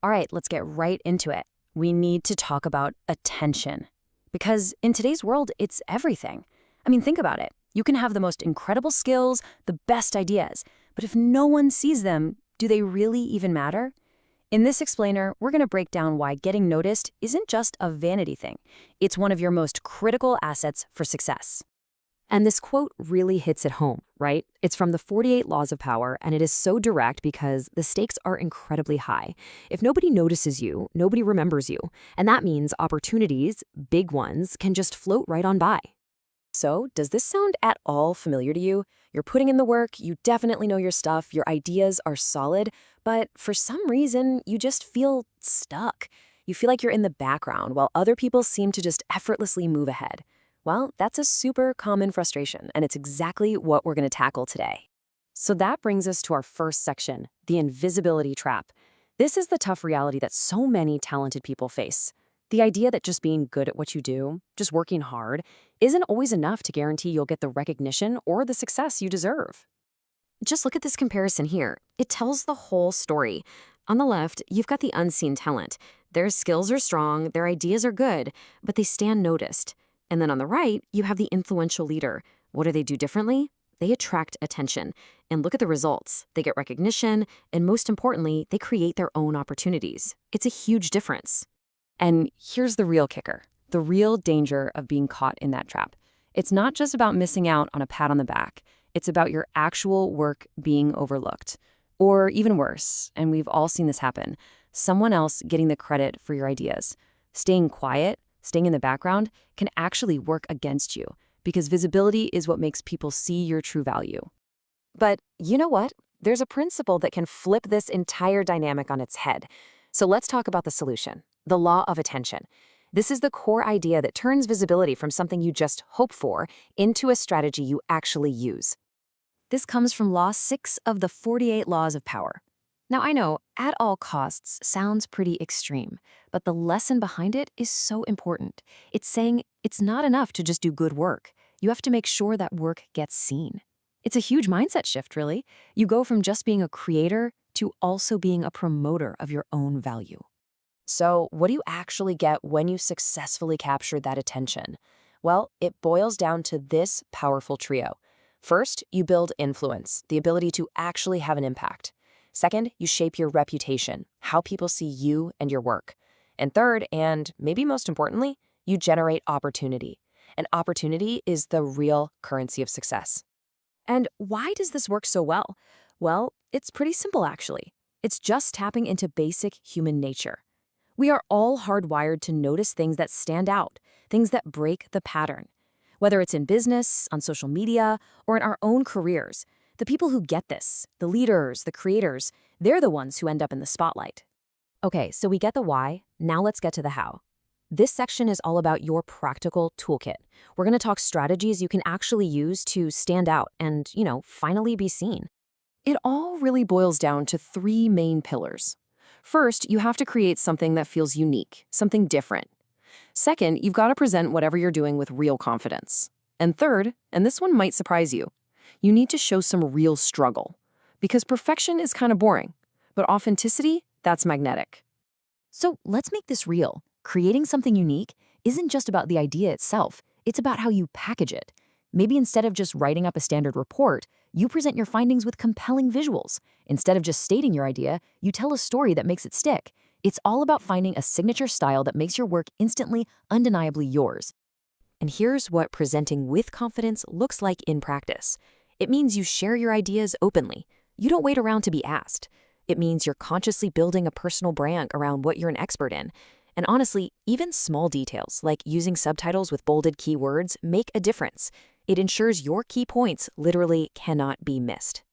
All right, let's get right into it. We need to talk about attention. Because in today's world, it's everything. I mean, think about it. You can have the most incredible skills, the best ideas, but if no one sees them, do they really even matter? In this explainer, we're going to break down why getting noticed isn't just a vanity thing. It's one of your most critical assets for success. And this quote really hits it home, right? It's from the 48 Laws of Power, and it is so direct because the stakes are incredibly high. If nobody notices you, nobody remembers you. And that means opportunities, big ones, can just float right on by. So, does this sound at all familiar to you? You're putting in the work, you definitely know your stuff, your ideas are solid, but for some reason, you just feel stuck. You feel like you're in the background while other people seem to just effortlessly move ahead. Well, that's a super common frustration, and it's exactly what we're going to tackle today. So that brings us to our first section, the invisibility trap. This is the tough reality that so many talented people face. The idea that just being good at what you do, just working hard, isn't always enough to guarantee you'll get the recognition or the success you deserve. Just look at this comparison here. It tells the whole story. On the left, you've got the unseen talent. Their skills are strong, their ideas are good, but they stand noticed. And then on the right, you have the influential leader. What do they do differently? They attract attention. And look at the results. They get recognition, and most importantly, they create their own opportunities. It's a huge difference. And here's the real kicker, the real danger of being caught in that trap. It's not just about missing out on a pat on the back. It's about your actual work being overlooked. Or even worse, and we've all seen this happen, someone else getting the credit for your ideas. Staying quiet, staying in the background, can actually work against you because visibility is what makes people see your true value. But you know what? There's a principle that can flip this entire dynamic on its head. So let's talk about the solution, the law of attention. This is the core idea that turns visibility from something you just hope for into a strategy you actually use. This comes from Law 6 of the 48 Laws of Power. Now, I know, at all costs sounds pretty extreme, but the lesson behind it is so important. It's saying it's not enough to just do good work. You have to make sure that work gets seen. It's a huge mindset shift, really. You go from just being a creator to also being a promoter of your own value. So, what do you actually get when you successfully capture that attention? Well, it boils down to this powerful trio. First, you build influence, the ability to actually have an impact. Second, you shape your reputation, how people see you and your work. And third, and maybe most importantly, you generate opportunity. And opportunity is the real currency of success. And why does this work so well? Well, it's pretty simple, actually. It's just tapping into basic human nature. We are all hardwired to notice things that stand out, things that break the pattern. Whether it's in business, on social media, or in our own careers, the people who get this, the leaders, the creators, they're the ones who end up in the spotlight. Okay, so we get the why, now let's get to the how. This section is all about your practical toolkit. We're going to talk strategies you can actually use to stand out and, finally be seen. It all really boils down to three main pillars. First, you have to create something that feels unique, something different. Second, you've got to present whatever you're doing with real confidence. And third, and this one might surprise you, you need to show some real struggle. Because perfection is kind of boring, but authenticity, that's magnetic. So let's make this real. Creating something unique isn't just about the idea itself, it's about how you package it. Maybe instead of just writing up a standard report, you present your findings with compelling visuals. Instead of just stating your idea, you tell a story that makes it stick. It's all about finding a signature style that makes your work instantly, undeniably yours. And here's what presenting with confidence looks like in practice. It means you share your ideas openly. You don't wait around to be asked. It means you're consciously building a personal brand around what you're an expert in. And honestly, even small details, like using subtitles with bolded keywords, make a difference. It ensures your key points literally cannot be missed.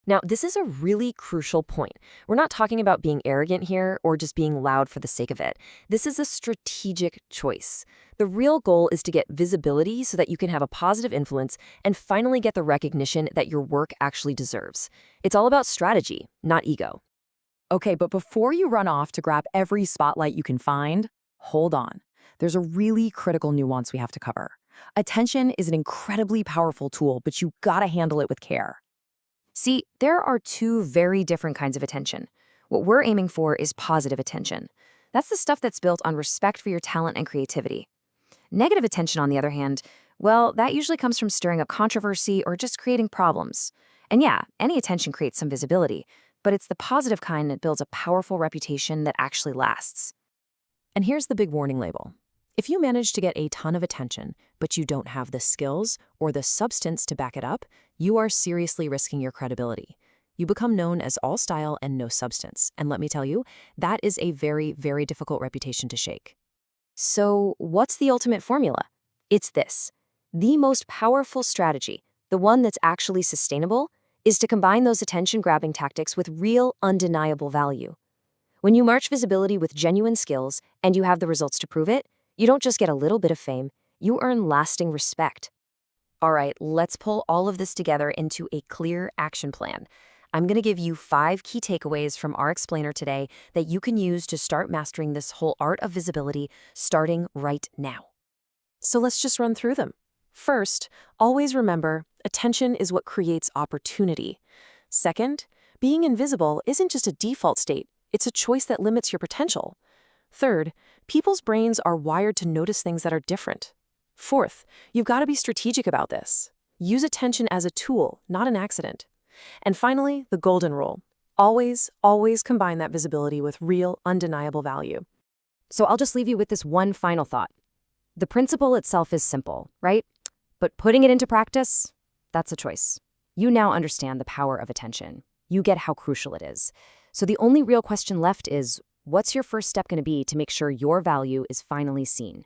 Now, this is a really crucial point. We're not talking about being arrogant here or just being loud for the sake of it. This is a strategic choice. The real goal is to get visibility so that you can have a positive influence and finally get the recognition that your work actually deserves. It's all about strategy, not ego. Okay, but before you run off to grab every spotlight you can find, hold on. There's a really critical nuance we have to cover. Attention is an incredibly powerful tool, but you gotta handle it with care. See, there are two very different kinds of attention. What we're aiming for is positive attention. That's the stuff that's built on respect for your talent and creativity. Negative attention, on the other hand, well, that usually comes from stirring up controversy or just creating problems. And yeah, any attention creates some visibility, but it's the positive kind that builds a powerful reputation that actually lasts. And here's the big warning label. If you manage to get a ton of attention, but you don't have the skills or the substance to back it up, you are seriously risking your credibility. You become known as all style and no substance. And let me tell you, that is a very, very difficult reputation to shake. So, what's the ultimate formula? It's this. The most powerful strategy, the one that's actually sustainable, is to combine those attention-grabbing tactics with real, undeniable value. When you march visibility with genuine skills and you have the results to prove it, you don't just get a little bit of fame, you earn lasting respect. All right, let's pull all of this together into a clear action plan. I'm going to give you 5 key takeaways from our explainer today that you can use to start mastering this whole art of visibility starting right now. So let's just run through them. First, always remember, attention is what creates opportunity. Second, being invisible isn't just a default state, it's a choice that limits your potential. Third, people's brains are wired to notice things that are different. Fourth, you've got to be strategic about this. Use attention as a tool, not an accident. And finally, the golden rule. Always, always combine that visibility with real, undeniable value. So I'll just leave you with this one final thought. The principle itself is simple, right? But putting it into practice, that's a choice. You now understand the power of attention. You get how crucial it is. So the only real question left is, what's your first step going to be to make sure your value is finally seen?